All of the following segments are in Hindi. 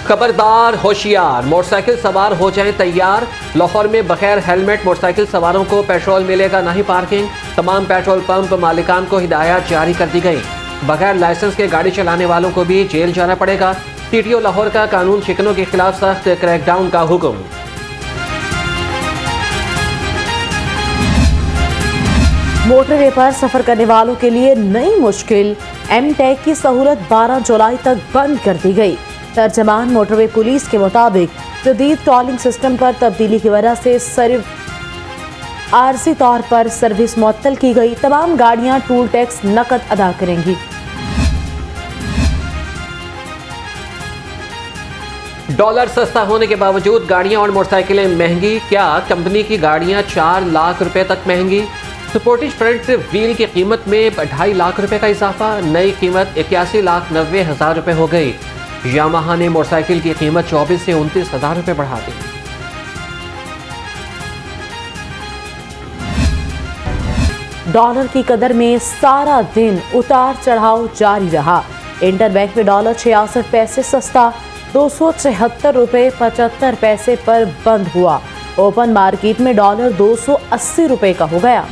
खबरदार होशियार, मोटरसाइकिल सवार हो जाएं तैयार। लाहौर में बगैर हेलमेट मोटरसाइकिल सवारों को पेट्रोल मिलेगा नहीं पार्किंग। तमाम पेट्रोल पंप मालिकान को हिदायत जारी कर दी गई। बगैर लाइसेंस के गाड़ी चलाने वालों को भी जेल जाना पड़ेगा। सीटीओ लाहौर का कानून शिकनों के खिलाफ सख्त क्रैकडाउन का हुक्म। मोटरवे पर सफर करने वालों के लिए नई मुश्किल, एम टैग की सहूलत 12 जुलाई तक बंद कर दी गई। तर्जमान मोटरवे पुलिस के मुताबिक जदीद टोलिंग सिस्टम पर तब्दीली की वजह से सिर्फ आरजी तौर पर सर्विस मुअत्तल की गई। तमाम गाड़ियां टूल टैक्स नकद अदा करेंगी। डॉलर सस्ता होने के बावजूद गाड़ियां और मोटरसाइकिलें महंगी। क्या कंपनी की गाड़ियां 4 लाख रुपए तक महंगी? स्पोर्टिज फ्रंट व्हील की कीमत में 2.5 लाख रुपए का इजाफा। नई कीमत 81,90,000 रुपए हो गई। यामाहा ने मोटरसाइकिल की कीमत 24 से 29,000 रुपए बढ़ा दी। डॉलर की कदर में सारा दिन उतार चढ़ाव जारी रहा। इंटरबैंक में डॉलर 66 पैसे सस्ता 276 रुपए 75 पैसे पर बंद हुआ। ओपन मार्केट में डॉलर 280 रुपए का हो गया।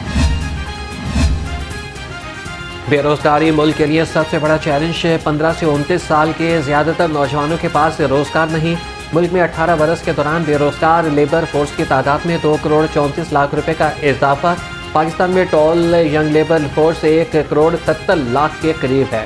बेरोजगारी मुल्क के लिए सबसे बड़ा चैलेंज। 15 से 29 साल के ज्यादातर नौजवानों के पास रोजगार नहीं। मुल्क में 18 बरस के दौरान बेरोजगार लेबर फोर्स की तादाद में 2 करोड़ 34 लाख रुपए का इजाफा। पाकिस्तान में toll young labour force 1 crore 70 lakh के करीब है।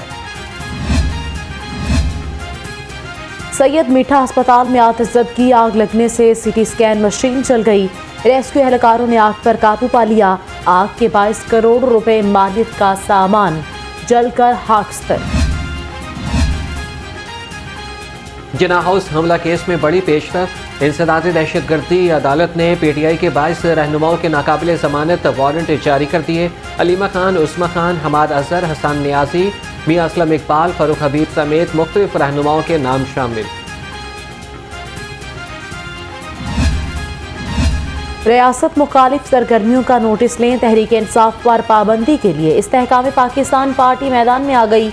सैयद मीठा अस्पताल में आतिशज़द की आग लगने से सीटी स्कैन मशीन चल गई। रेस्क्यू एहलकारों ने आग पर काबू पा लिया। आग के 22 करोड़ रुपए मालियत का सामान जलकर खाकस्तर। जिना हाउस हमला केस में बड़ी पेशरफ। इंसदादी दहशतगर्दी अदालत ने PTI के 22 रहनुमाओं के नाकाबिले जमानत वारंट जारी कर दिए। अलीमा खान, उस्मा खान, हमाद अजहर, हसन नियाजी, मियां असलम इकबाल, फरूख हबीब समेत मुख्तलिफ रहनुमाओं के नाम शामिल। रियासत मुखालिफ सरगर्मियों का नोटिस लें। तहरीक इंसाफ पर पाबंदी के लिए इस्तेहकाम पाकिस्तान पार्टी मैदान में आ गई।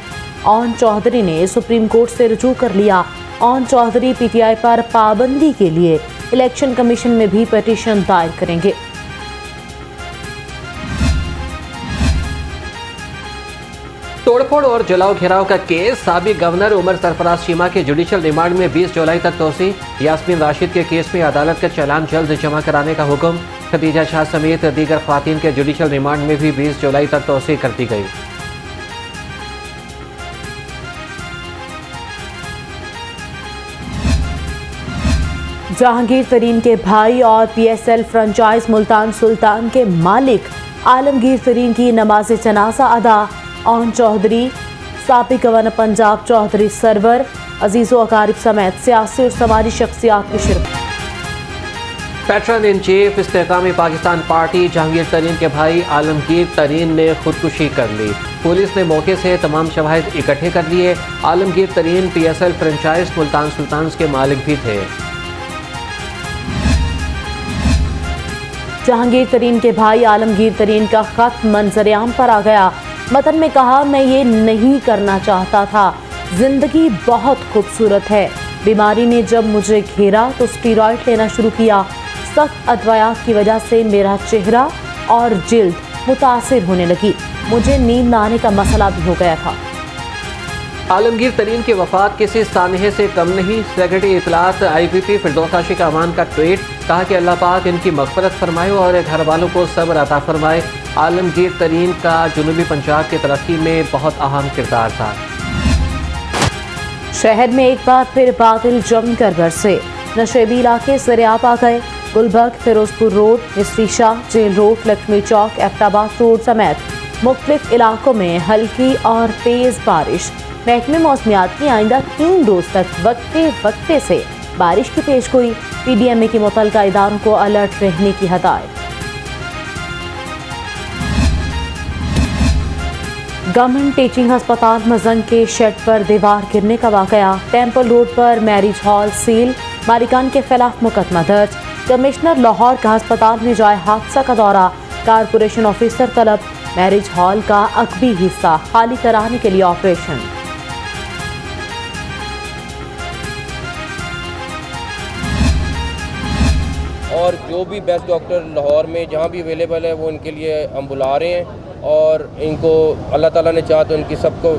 ओन चौधरी ने सुप्रीम कोर्ट से रुजू कर लिया। ओन चौधरी PTI पर पाबंदी के लिए इलेक्शन कमीशन में भी पिटीशन दायर करेंगे। तोड़फोड़ और जलाओ घेराव का केस। साबिक गवर्नर उमर सरफराज चीमा के जुडिशल रिमांड में 20 जुलाई तक तोसी। यास्मीन राशिद के केस में अदालत का चालान जल्द जमा कराने का हुक्म। खदीजा शाह समेत दीगर ख्वातीन के जुडिशल रिमांड में भी 20 जुलाई तक तोसी कर दी गई। जहांगीर तरीन के भाई और PSL फ्रेंचाइज मुल्तान सुल्तान के मालिक आलमगीर तरीन की नमाज जनाजा अदा। ओन चौधरी, साबिक गवर्नर पंजाब चौधरी सरवर, अजीज़ो अकारिब समेत सियासी और समाजी शख्सियात की शिरकत। पैटर्न इन चीफ इस्तेहकामी पाकिस्तान पार्टी जहांगीर तरीन के भाई आलमगीर तरीन ने खुदकुशी कर ली। पुलिस ने मौके से तमाम शवाहिद इकट्ठे कर लिए। आलमगीर तरीन PSL फ्रेंचाइज मुल्तान सुल्तान के मालिक भी थे। जहांगीर तरीन के भाई आलमगीर तरीन का खत मंजरेआम पर आ गया। मतन में कहा, मैं ये नहीं करना चाहता था। जिंदगी बहुत खूबसूरत है। बीमारी ने जब मुझे घेरा तो स्टीरॉयड लेना शुरू किया। सख्त अदवायात की वजह से मेरा चेहरा और जिल्द मुतासिर होने लगी। मुझे नींद न आने का मसला भी हो गया था। आलमगीर तरीन की वफात किसी सानहे से कम नहीं। सेक्रेटरी इतलात IPP फिरदौस आशिक अमान का ट्वीट। कहा कि अल्लाह पाक इनकी मग़फ़िरत फरमाए और घर वालों को सब्र अता फरमाए। आलमगीर तरीन का जुनूबी पंजाब की तरक्की में बहुत अहम किरदार था। शहर में एक बार फिर बादल जमकर बरसे। नशेबी इलाके सरेआब आ गए। गुलबर्ग, फिरोजपुर रोड, मिस्री शाह, जेल रोड, लक्ष्मी चौक, एबटाबाद रोड समेत मुख्तलिफ इलाकों में हल्की और तेज़ बारिश। महकमे मौसमियात की आइंदा 3 रोज तक वक्फे से बारिश की पेशगोई। PDMA की मुतल्लिका इदारों को अलर्ट रहने की हदायत। गवर्नमेंट टीचिंग अस्पताल मजंग के शेड पर दीवार गिरने का वाकया। टेम्पल रोड पर मैरिज हॉल सील। मालिकान के खिलाफ मुकदमा दर्ज। कमिश्नर लाहौर का अस्पताल में जाए हादसा का दौरा। कारपोरेशन ऑफिसर तलब। मैरिज हॉल का अकबी हिस्सा खाली कराने के लिए ऑपरेशन। और जो भी बेस्ट डॉक्टर लाहौर में जहाँ भी अवेलेबल है वो इनके लिए हम बुला रहे हैं और इनको अल्लाह ताला ने चाहा तो इनकी सबको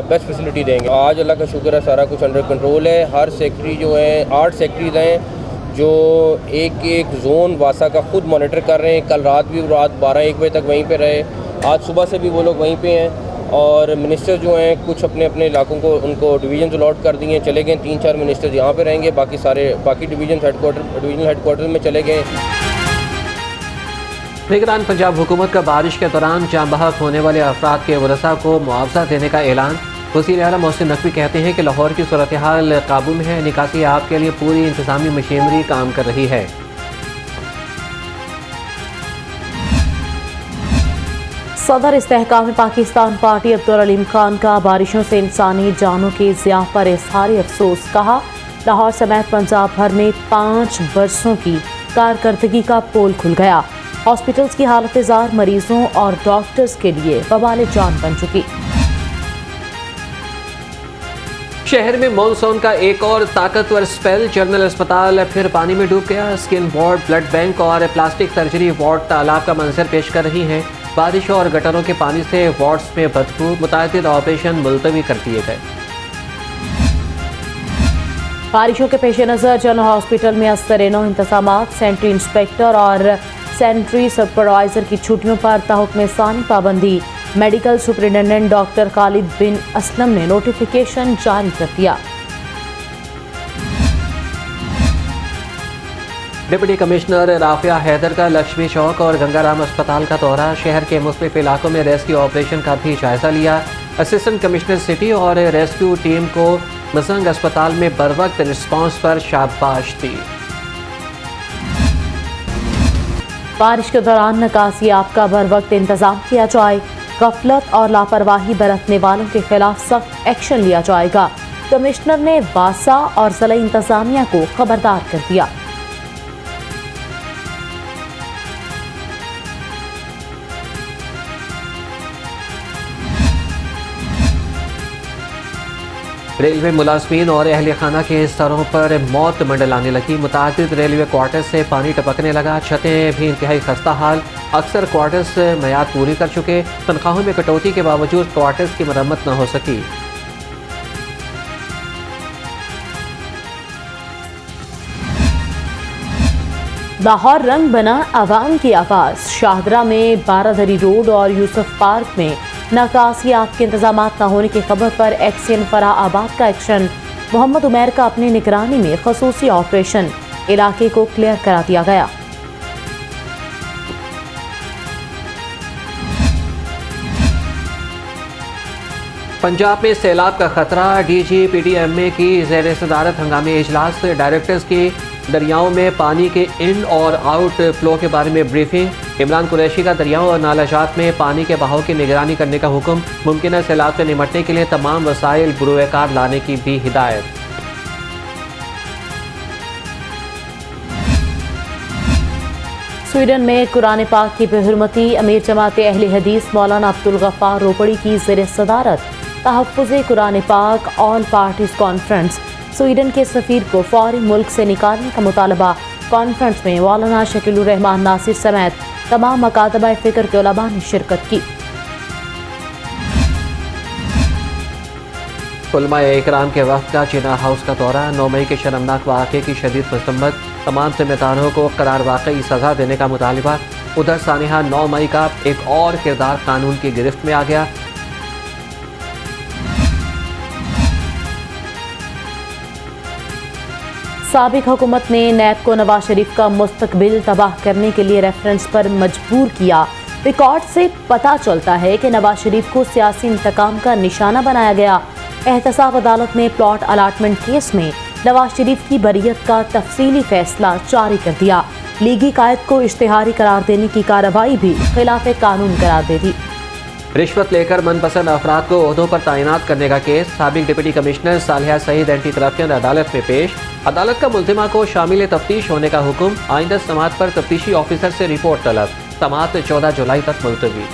बेस्ट फैसिलिटी देंगे। आज अल्लाह का शुक्र है सारा कुछ अंडर कंट्रोल है। हर सेक्रेटरी जो है 8 सेक्रेटरीज हैं जो एक एक जोन वासा का खुद मॉनिटर कर रहे हैं। कल रात भी रात 12-1 बजे तक वहीं पे रहे, आज सुबह से भी वो लोग वहीं पे हैं। और मिनिस्टर जो हैं कुछ अपने अपने इलाकों को उनको डिवीजन अलॉट कर दिए, चले गए। 3-4 मिनिस्टर यहाँ पे रहेंगे, बाकी डिवीजन हेडक्वार्टर में चले गए। निगरान पंजाब हुकूमत का बारिश के दौरान जाँ बहक होने वाले अफराद के वरसा को मुआवजा देने का ऐलान। वज़ीर आला मोहसिन नकवी कहते हैं कि लाहौर की सूरत हाल काबू में है, निकासी आप के लिए पूरी इंतजामी मशीनरी काम कर रही है। सदर इस्तेहकाम पाकिस्तान पार्टी अब्दुल अलीम खान का बारिशों से इंसानी जानों की ज़िया पर इज़हार अफसोस। कहा, लाहौर समेत पंजाब भर में 5 बरसों की कारकर्दगी का पोल खुल गया। हॉस्पिटल्स की हालत जार मरीजों और डॉक्टर्स के लिए वबाल जान बन चुकी। शहर में मॉनसून का एक और ताकतवर स्पेल। जनरल अस्पताल फिर पानी में डूब गया। स्किन वार्ड, ब्लड बैंक और प्लास्टिक सर्जरी वार्ड तालाब का मंजर पेश कर रही हैं। बारिश और गटरों के पानी से वार्ड्स में बदबू, मुतअद्दिद ऑपरेशन मुलतवी कर दिए गए। बारिशों के पेश नज़र जनरल हॉस्पिटल में असर-ए-नौ इंतजामात। सेंट्री इंस्पेक्टर और सेंट्री सुपरवाइजर की छुट्टियों पर ताहुक्म सानी पाबंदी। मेडिकल सुपरिटेंडेंट डॉक्टर खालिद बिन असलम ने नोटिफिकेशन जारी कर दिया। डिप्टी कमिश्नर राफिया हैदर का लक्ष्मी चौक और गंगाराम अस्पताल का दौरा। शहर के मुख्तलिफ इलाकों में रेस्क्यू ऑपरेशन का भी जायजा लिया। असिस्टेंट कमिश्नर सिटी और रेस्क्यू टीम को मसंग अस्पताल में बरवक्त रिस्पांस पर शाबाश दी। बारिश के दौरान निकासी आप का बर वक्त इंतजाम किया जाए। गफलत और लापरवाही बरतने वालों के खिलाफ सख्त एक्शन लिया जाएगा। कमिश्नर ने वासा और जिला इंतजामिया को खबरदार कर दिया। रेलवे मुलाजमीन और अहल खाना के स्तरों पर मौत मंडलाने लगी। मुतादिद रेलवे क्वार्टर्स से पानी टपकने लगा। छतें भी इंतहाई खस्ता हाल। अक्सर क्वार्टर्स मियाद पूरी कर चुके। तनख्वाहों में कटौती के बावजूद क्वार्टर्स की मरम्मत न हो सकी। लाहौर रंग बना अवाम की आवाज़। शाहदरा में बारादरी रोड और यूसुफ पार्क में निकासी आप के इंतजामात न होने की खबर पर एक्सियन फराआबाद का एक्शन। मोहम्मद उमैर का अपनी निगरानी में खसूसी ऑपरेशन। इलाके को क्लियर करा दिया गया। पंजाब में सैलाब का खतरा। DGPDMA की ज़ेर सदारत हंगामी इजलास। डायरेक्टर्स की दरियाओं में पानी के इन और आउट फ्लो के बारे में ब्रीफिंग। इमरान कुरैशी का दरियाओं और नालाजात में पानी के बहाव की निगरानी करने का हुक्म। मुमकिन सैलाब से निपटने के लिए तमाम वसाइल बुरुएकार लाने की भी हिदायत। स्वीडन में कुरान पाक की बेहुरमती। अमीर जमात अहले हदीस मौलाना अब्दुल गफ्फार रोपड़ी की ज़ेर सदारत तहफ़्फ़ुज़ कुरान पाक ऑल पार्टीज कॉन्फ्रेंस। स्वीडन के सफ़ीर को फौरी मुल्क से निकालने का मुतालबा। कॉन्फ्रेंस में मौलाना शकीलुर रहमान नासिर समेत तमाम मकातबा फ़िक्र के उलमा ने शिरकत की। उलमाए इकराम के वक्त का जिना हाउस का दौरा। 9 मई के शर्मनाक वाक़े की शदीद मसम्मत। तमाम जिम्मेदारों को करार वाकई सज़ा देने का मुतालबा। उधर सानिहा 9 मई का एक और किरदार कानून की गिरफ्त में आ गया। साबिक हुकूमत ने नैब को नवाज शरीफ का मुस्तकबिल तबाह करने के लिए रेफरेंस पर मजबूर किया। रिकॉर्ड से पता चलता है कि नवाज शरीफ को सियासी इंतकाम का निशाना बनाया गया। एहतसाब अदालत ने प्लॉट अलाटमेंट केस में नवाज शरीफ की बरियत का तफसीली फैसला जारी कर दिया। लीगी कायद को इश्तिहारी करार देने की कार्रवाई भी खिलाफ कानून करार दे दी। रिश्वत लेकर मनपसंद अफराद को ओहदों पर तैनात करने का केस। साबिक deputy commissioner सालिहा Saeed anti corruption अदालत में पेश। अदालत का मुल्जिमा को शामिल तफ्तीश होने का हुक्म। आइंदा समात पर तफ्तीशी ऑफिसर से रिपोर्ट तलब। समात 14 जुलाई तक मुलतवी।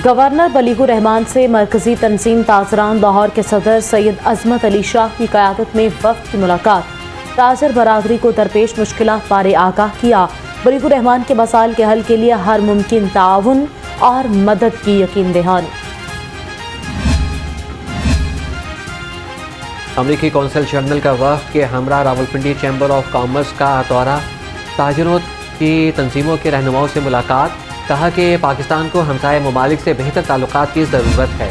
गवर्नर बलीगुर रहमान से मरकजी तंजीम ताजरान लाहौर के सदर सैयद अजमत अली शाह की क़यादत में वफ़द की मुलाकात। ताजर बरादरी को दरपेश मुश्किलात बारे आगाह किया। बलीगुर रहमान के मसाइल के हल के लिए हर मुमकिन ताउन और मदद की यकीन दहानी। अमरीकी कौंसल जनरल का वफ़द के हमरा रावलपिंडी चैम्बर ऑफ कॉमर्स का दौरा। ताजरों की तंजीमों के रहनुमाओं से मुलाकात। कहा कि पाकिस्तान को हमसाया ममालिक से बेहतर ताल्लुकात की ज़रूरत है।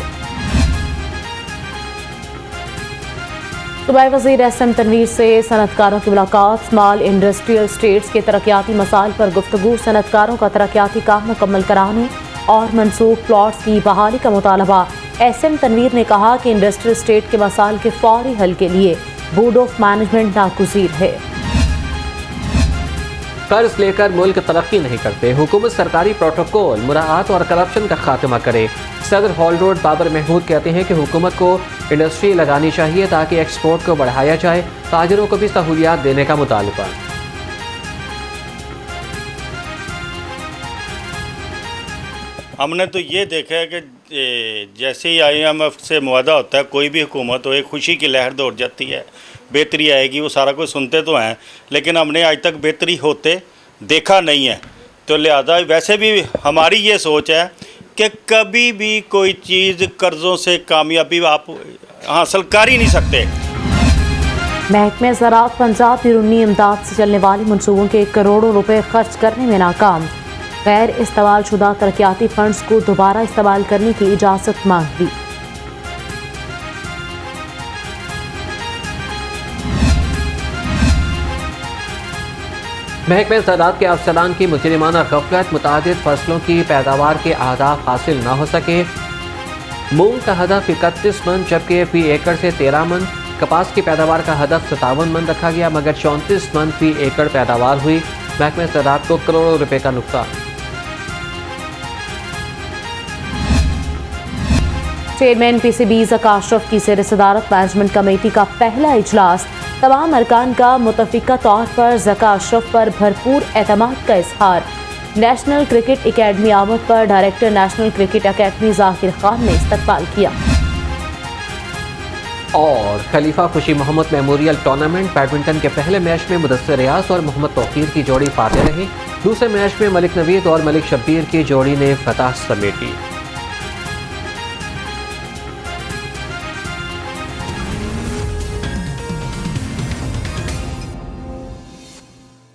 सूबाई वज़ीर एसएम तनवीर से सनतकारों की मुलाकात। स्मॉल इंडस्ट्रियल स्टेट्स के तरक्याती मसाइल पर गुफ्तगू। सनतकारों का तरक्याती काम मुकम्मल कराने और मनसूख प्लॉट्स की बहाली का मुतालबा। एसएम तनवीर ने कहा कि इंडस्ट्रियल स्टेट के मसाइल के फौरी हल के लिए बोर्ड ऑफ मैनेजमेंट नागुज़ीर है। कर्ज लेकर मुल्क तरक्की नहीं करते। हुकूमत सरकारी प्रोटोकॉल, मुराआत और करप्शन का खात्मा करे। सदर हॉल रोड बाबर महमूद कहते हैं कि हुकूमत को इंडस्ट्री लगानी चाहिए ताकि एक्सपोर्ट को बढ़ाया जाए। ताजरों को भी सहूलियात देने का मुतालबा। हमने तो ये देखा है कि जैसे ही IMF से मुआहदा होता है, कोई भी हुकूमत हो, एक खुशी की लहर दौड़ जाती है, बेहतरी आएगी। वो सारा कुछ सुनते तो हैं, लेकिन हमने आज तक बेहतरी होते देखा नहीं है। तो लिहाजा वैसे भी हमारी ये सोच है कि कभी भी कोई चीज़ कर्ज़ों से कामयाबी आप हासिल कर ही नहीं सकते। महकमे ज़राअत पंजाब बैरूनी इमदाद से चलने वाले मनसूबों के करोड़ों रुपए खर्च करने में नाकाम। गैर इस्तेमाल शुदा तरक्याती फंड्स को दोबारा इस्तेमाल करने की इजाज़त मांग दी। महकमे ज़राअत के अफसरान की मुजरिमाना गफलत। मुतादिद फसलों की पैदावार के अहदाफ हासिल न हो सके। मूंग का हदफ 31 मन जबकि फी एकड़ से 13 मन। कपास की पैदावार का हदफ 57 मन रखा गया मगर 34 मन फी एकड़ पैदावार हुई। महकमे ज़राअत को करोड़ों रुपए का नुकसान। चेयरमैन PCB ज़का अशरफ की ज़ेर सदारत मैनेजमेंट कमेटी का पहला इजलास। तमाम अरकान का मुतफ़िका तौर पर ज़का अशरफ पर भरपूर एतमाद का इजहार। नेशनल क्रिकेट एकेडमी आमद पर director national cricket academy Zakir Khan ने इस्तकबाल किया। और खलीफा खुशी मोहम्मद मेमोरियल टूर्नामेंट बैडमिंटन के पहले मैच में मुदस्सिर रियाज और मोहम्मद तौकीर की जोड़ी फातेह रही। दूसरे मैच में मलिक नवीद और मलिक शब्बीर की जोड़ी ने फतह समेटी।